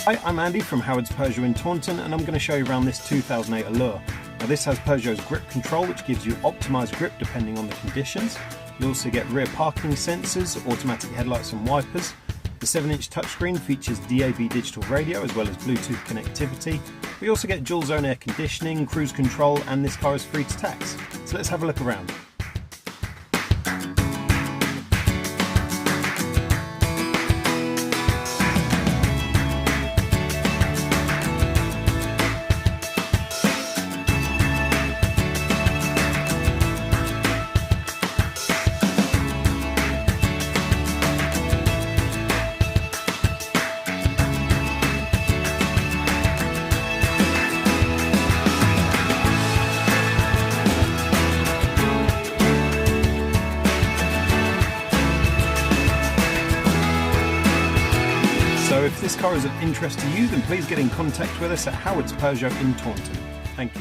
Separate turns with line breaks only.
Hi, I'm Andy from Howard's Peugeot in Taunton, and I'm going to show you around this 2008 Allure. Now this has Peugeot's grip control, which gives you optimised grip depending on the conditions. You also get rear parking sensors, automatic headlights and wipers. The 7-inch touchscreen features DAB digital radio as well as Bluetooth connectivity. We also get dual zone air conditioning, cruise control, and this car is free to tax. So let's have a look around. So if this car is of interest to you, then please get in contact with us at Howard's Peugeot in Taunton. Thank you.